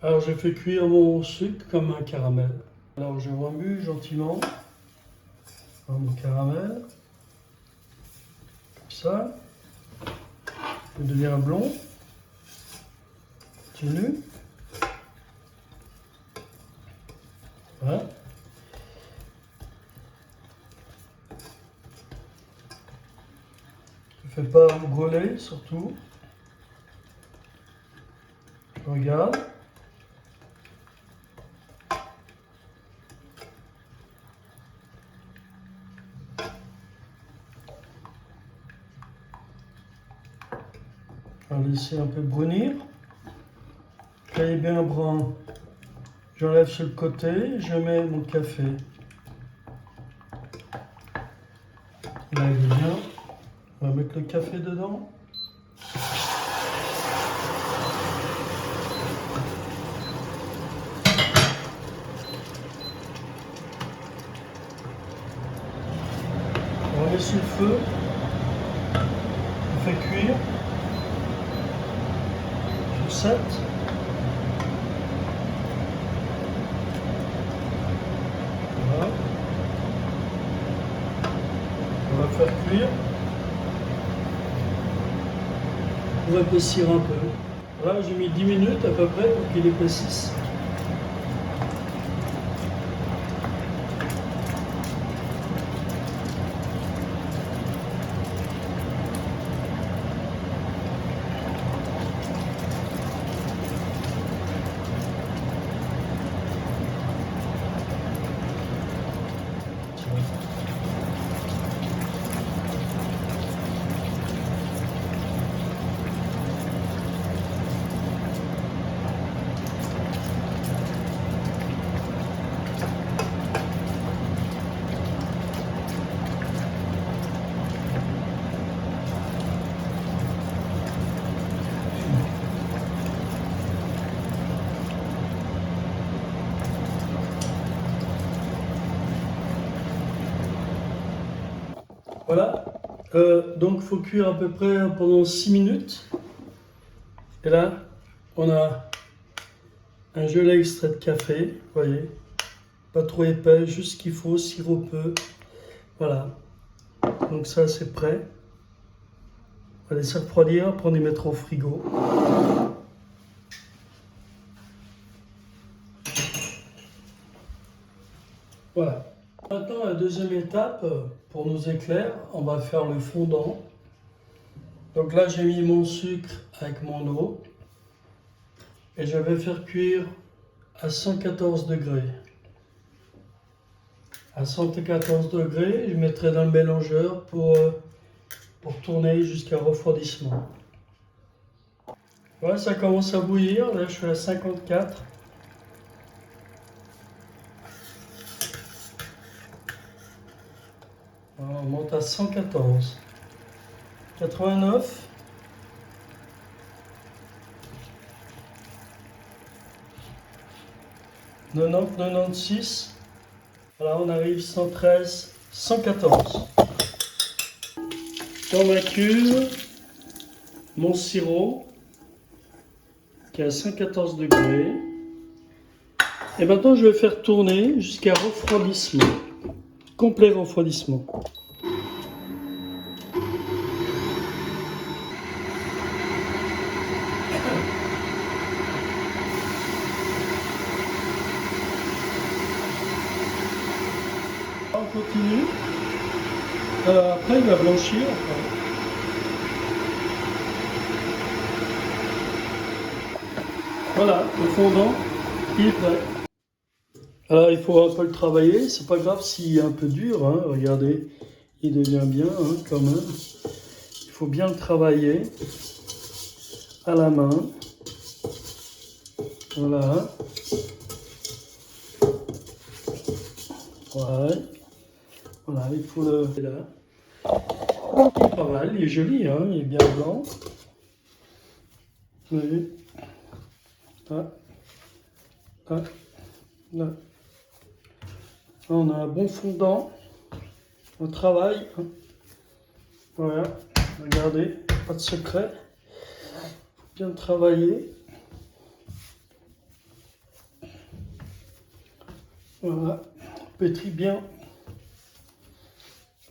Alors j'ai fait cuire mon sucre comme un caramel. Alors je remue gentiment mon caramel, comme ça. Il devient blond. Continue. Voilà. Ne fais pas brûler surtout. Je regarde. On va laisser un peu brunir. Quand il est bien brun, j'enlève sur le côté, je mets mon café. Là, il est bien. On va mettre le café dedans. On met sur le feu. On fait cuire. Sur 7. Voilà. On va faire cuire. On va épaissir un peu. Voilà, j'ai mis 10 minutes à peu près pour qu'il épaississe. Voilà, donc il faut cuire à peu près pendant 6 minutes. Et là, on a un gelé extrait de café, vous voyez. Pas trop épais, juste ce qu'il faut, sirupeux. Voilà, donc ça c'est prêt. On va laisser refroidir, après on les mettra au frigo. Voilà. Maintenant, la deuxième étape, pour nos éclairs, on va faire le fondant. Donc là, j'ai mis mon sucre avec mon eau. Et je vais faire cuire à 114 degrés. À 114 degrés, je mettrai dans le mélangeur pour tourner jusqu'à refroidissement. Voilà, ça commence à bouillir. Là, je suis à 54. On monte à 114. 89. 90, 96. Voilà, on arrive 113, 114. Dans ma cuve, mon sirop qui est à 114 degrés. Et maintenant, je vais faire tourner jusqu'à refroidissement. Complet refroidissement. On continue. Après, il va blanchir. Voilà, le fondant, il est prêt. Alors, il faut un peu le travailler. C'est pas grave s'il est un peu dur. Hein. Regardez, il devient bien quand même. Il faut bien le travailler à la main. Voilà. Ouais. Voilà, il faut le... Là. Il est pas mal, il est joli, hein, il est bien blanc. Vous voyez. Ah. Ah. Là. On a un bon fondant. On travaille. Hein. Voilà. Regardez, pas de secret. Bien travailler. Voilà, pétrit bien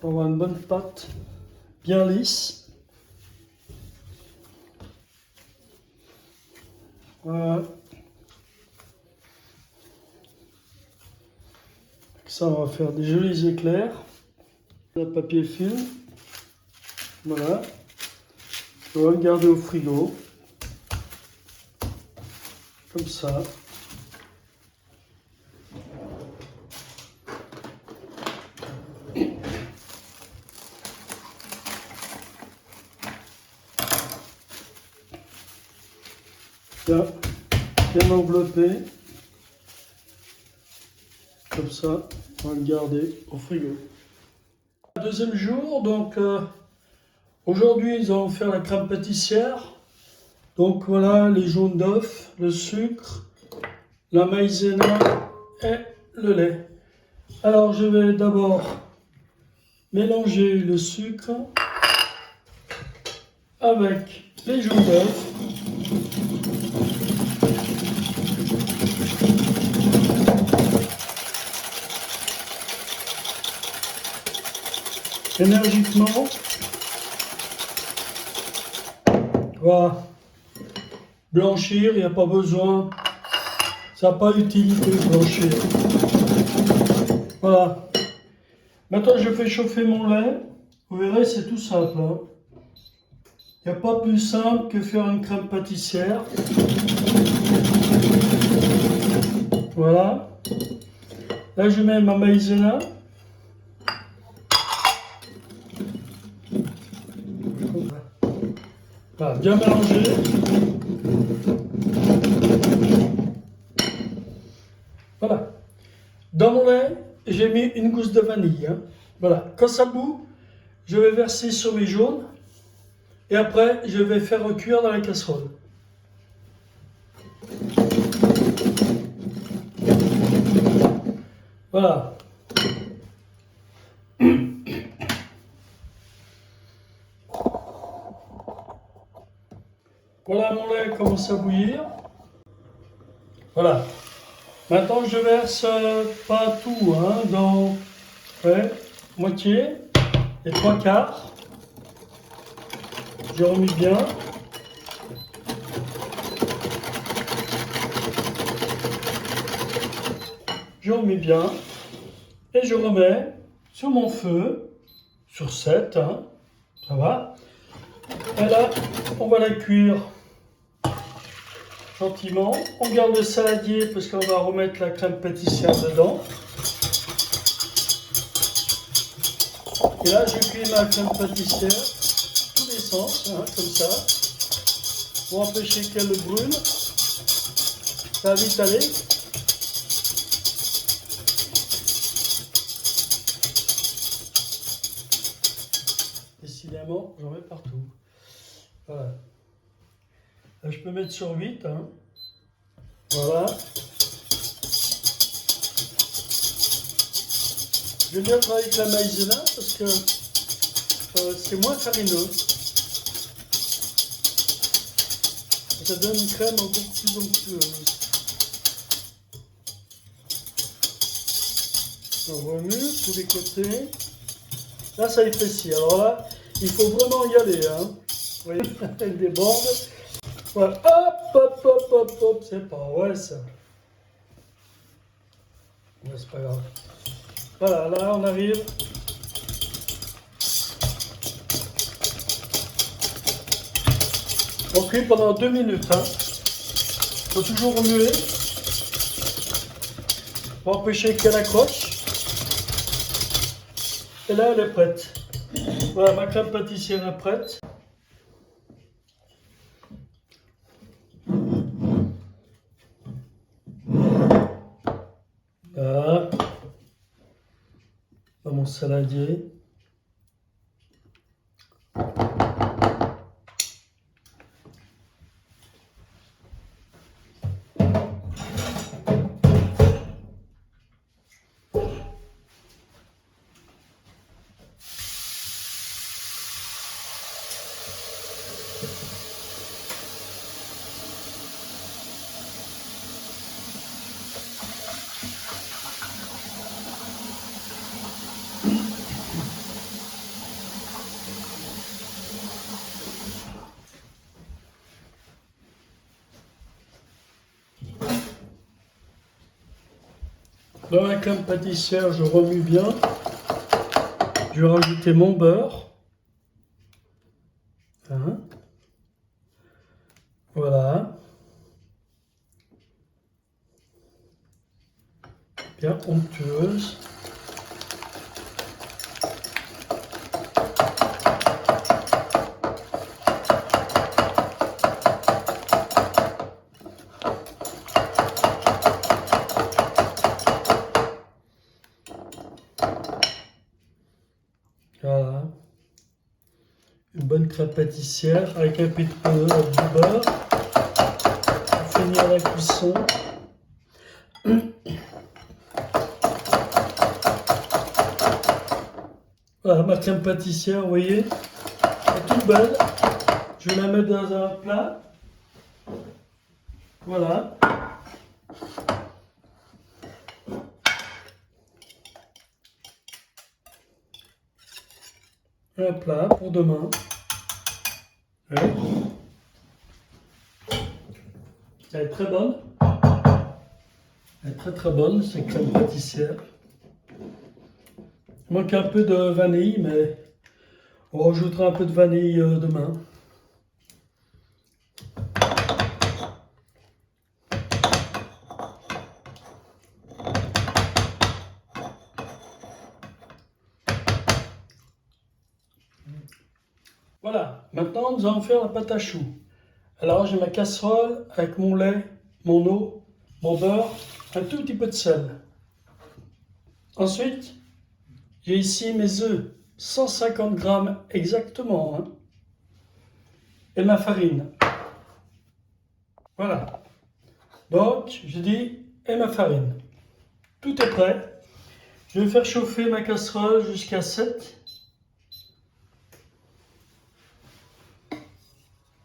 pour avoir une bonne pâte bien lisse. Voilà. Ça, on va faire des jolis éclairs. Un papier film. Voilà. On va le garder au frigo. Comme ça. Bien enveloppé. Comme ça, on va le garder au frigo. Deuxième jour, donc aujourd'hui, nous allons faire la crème pâtissière. Donc voilà, les jaunes d'œufs, le sucre, la maïzena et le lait. Alors je vais d'abord mélanger le sucre avec les jaunes d'œufs. Énergiquement. Voilà. Blanchir, il n'y a pas besoin. Ça n'a pas d'utilité de blanchir. Voilà. Maintenant, je fais chauffer mon lait. Vous verrez, c'est tout simple. Hein. Il n'y a pas plus simple que faire une crème pâtissière. Voilà. Là, je mets ma maïzena. Voilà, bien mélanger. Voilà. Dans mon lait, j'ai mis une gousse de vanille. Hein. Voilà. Quand ça bout, je vais verser sur mes jaunes. Et après, je vais faire recuire dans la casserole. Voilà. Voilà, mon lait commence à bouillir. Voilà. Maintenant, je verse pas tout, hein, dans moitié et 3/4. Je remets bien. Je remets bien. Et je remets sur mon feu, sur 7, hein, ça va. Et là, on va la cuire gentiment. On garde le saladier parce qu'on va remettre la crème pâtissière dedans. Et là, je cuis ma crème pâtissière tous les sens, hein, comme ça, pour empêcher qu'elle brûle. Ça va vite aller. Décidément, j'en mets partout. Voilà. Là, je peux mettre sur 8. Hein. Voilà. Je vais bien travailler avec la maïzena parce que c'est moins farineux. Ça donne une crème beaucoup plus onctueuse. On remue tous les côtés. Là, ça épaissit. Alors là, il faut vraiment y aller. Hein. Vous voyez, elle déborde. Voilà. Hop, hop, hop, hop, hop. C'est pas vrai ça. Mais c'est pas grave. Voilà, là, on arrive. On cuit pendant 2 minutes. Hein. Il faut toujours remuer pour empêcher qu'elle accroche. Et là, elle est prête. Voilà, ma crème pâtissière est prête. Voilà. Dans mon saladier. Dans la crème pâtissière, je remue bien. Je vais rajouter mon beurre. Hein. Voilà. Bien onctueuse. Voilà. Une bonne crème pâtissière avec un peu de beurre pour finir la cuisson. Voilà ma crème pâtissière, vous voyez, elle est toute belle. Je vais la mettre dans un plat. Voilà. Un plat pour demain. Ouais. Elle est très bonne. Elle est très très bonne, cette crème pâtissière. Il manque un peu de vanille, mais on rajoutera un peu de vanille demain. Voilà, maintenant nous allons faire la pâte à choux. Alors j'ai ma casserole avec mon lait, mon eau, mon beurre, un tout petit peu de sel. Ensuite, j'ai ici mes œufs, 150 grammes exactement, hein, et ma farine. Voilà. Donc, je dis, et ma farine. Tout est prêt. Je vais faire chauffer ma casserole jusqu'à 7.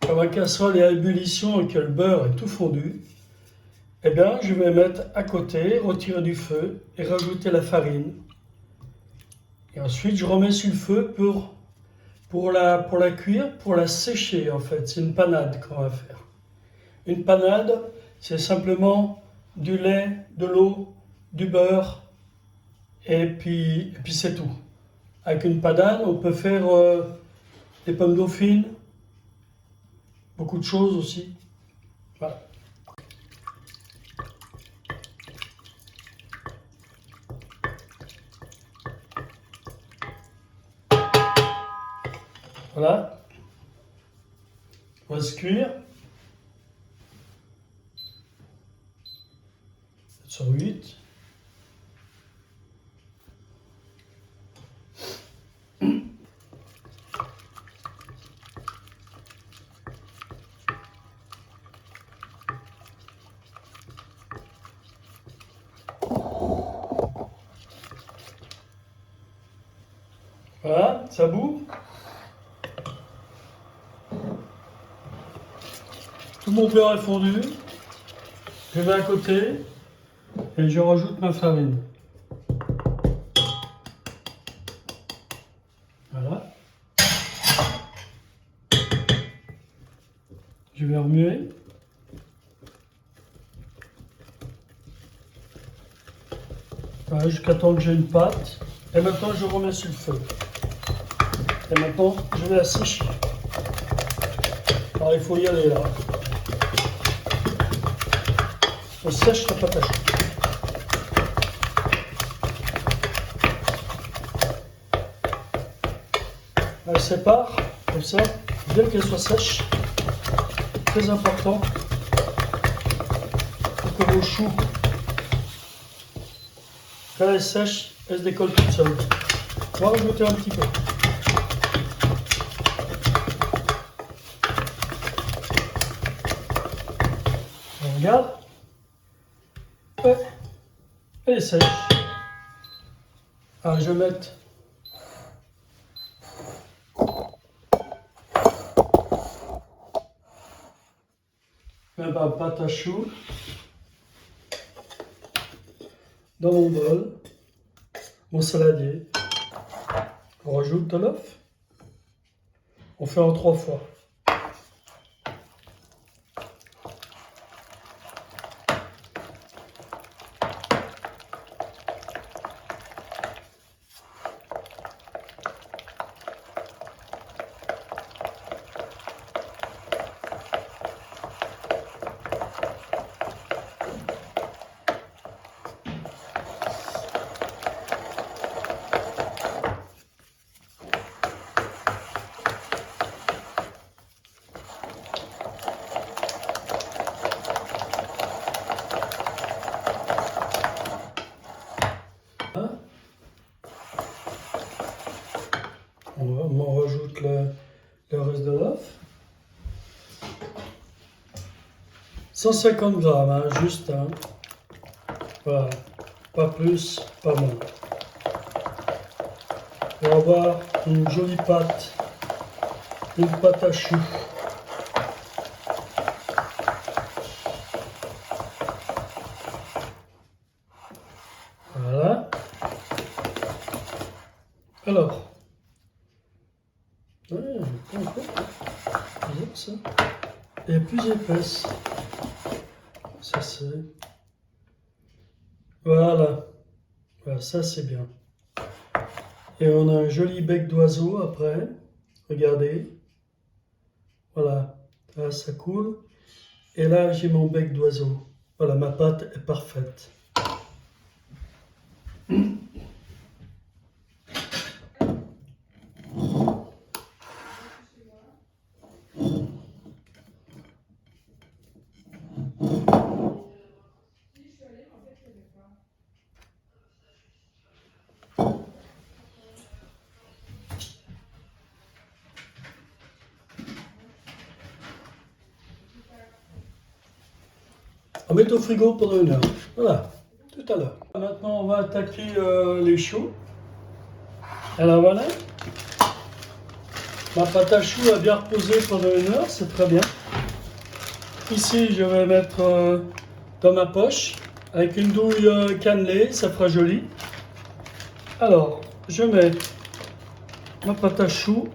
Quand ma casserole est à ébullition et que le beurre est tout fondu, eh bien, je vais mettre à côté, retirer du feu et rajouter la farine. Et ensuite, je remets sur le feu pour la cuire, pour la sécher en fait. C'est une panade qu'on va faire. Une panade, c'est simplement du lait, de l'eau, du beurre et puis c'est tout. Avec une panade, on peut faire des pommes dauphines, beaucoup de choses aussi. Voilà. Voilà. On va se cuire. 708. Voilà, ça bout. Tout mon beurre est fondu. Je vais à côté et je rajoute ma farine. Voilà. Je vais remuer. Voilà, jusqu'à temps que j'ai une pâte. Et maintenant, je remets sur le feu. Et maintenant, je vais la sécher. Alors, il faut y aller là. On sèche la pâte à choux. Elle sépare, comme ça, bien qu'elle soit sèche. Très important pour que vos choux, quand elle est sèche, elle se décolle toute seule. On va rajouter un petit peu. On regarde. Ouais, elle est sèche. Alors je vais mettre ma pâte à choux dans mon bol, mon saladier. On rajoute de l'œuf. On fait en 3 fois. 150 grammes, hein, juste. Hein. Voilà. Pas plus, pas moins. On va avoir une jolie pâte. Une pâte à choux. Voilà. Alors. Ouais, pas encore. Ça. Et plus épaisse. Ça c'est. Voilà. Voilà, ça c'est bien. Et on a un joli bec d'oiseau après. Regardez. Voilà. Là, ça coule. Et là, j'ai mon bec d'oiseau. Voilà, ma pâte est parfaite. On met au frigo pendant 1 heure. Voilà, tout à l'heure. Maintenant, on va attaquer les choux. Alors voilà. Ma pâte à choux a bien reposé pendant 1 heure, c'est très bien. Ici, je vais mettre dans ma poche avec une douille cannelée, ça fera joli. Alors, je mets ma pâte à choux.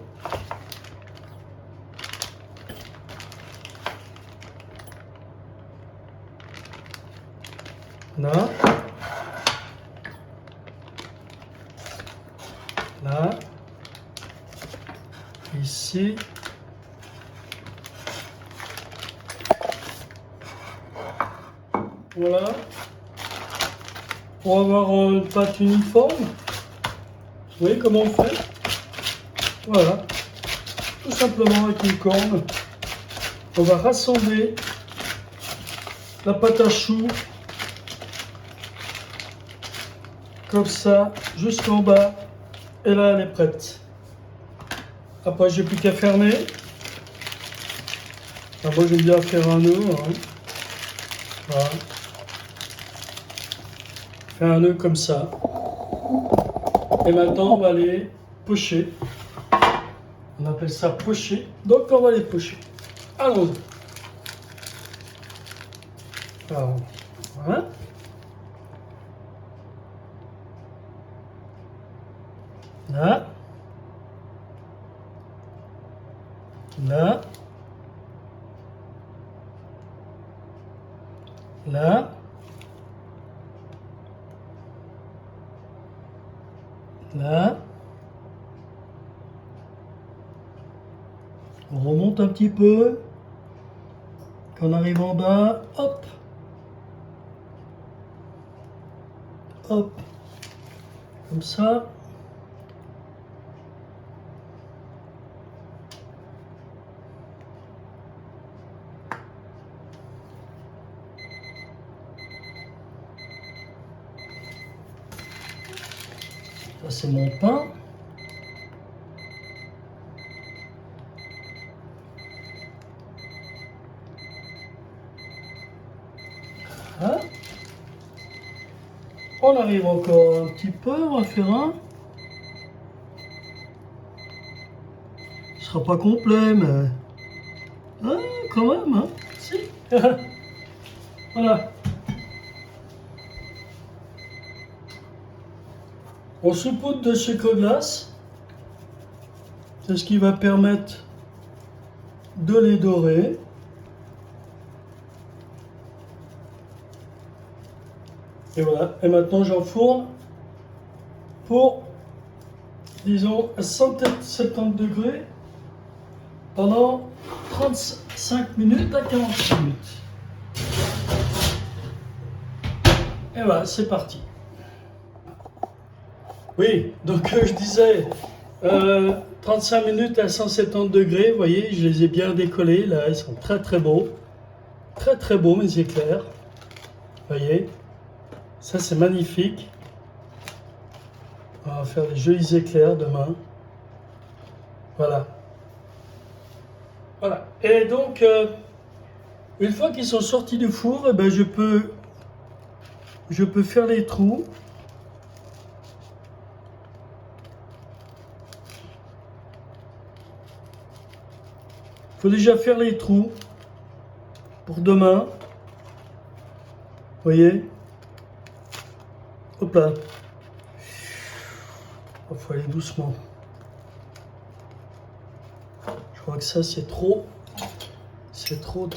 Là. Là. Ici. Voilà. Pour avoir une pâte uniforme. Vous voyez comment on fait? Voilà. Tout simplement avec une corne. On va rassembler la pâte à choux comme ça jusqu'en bas. Et là, elle est prête. Après, j'ai plus qu'à fermer. Alors, moi, j'aime bien faire un nœud. Hein. Voilà. Faire un nœud comme ça. Et maintenant, on va les pocher. On appelle ça pocher. Donc, on va les pocher. Allons-y. Alors, voilà. Là. Là. Là. Là. On remonte un petit peu. Quand on arrive en bas, hop. Hop. Comme ça. Ça, c'est mon pain. Voilà. On arrive encore un petit peu, on va faire un. Ce sera pas complet, mais... Ah, quand même, hein. Si. Voilà. On saupoudre de sucre glace. C'est ce qui va permettre de les dorer. Et voilà. Et maintenant, j'enfourne pour, disons, à 170 degrés pendant 35 minutes à 40 minutes. Et voilà, c'est parti. Oui, donc je disais 35 minutes à 170 degrés, vous voyez, je les ai bien décollés, là, ils sont très très beaux. Très très beaux mes éclairs. Vous voyez, ça c'est magnifique. On va faire des jolis éclairs demain. Voilà. Voilà. Et donc, Une fois qu'ils sont sortis du four, eh ben je peux faire les trous. Il faut déjà faire les trous pour demain. Vous voyez? Hop là. Il faut aller doucement. Je crois que ça c'est trop. C'est trop.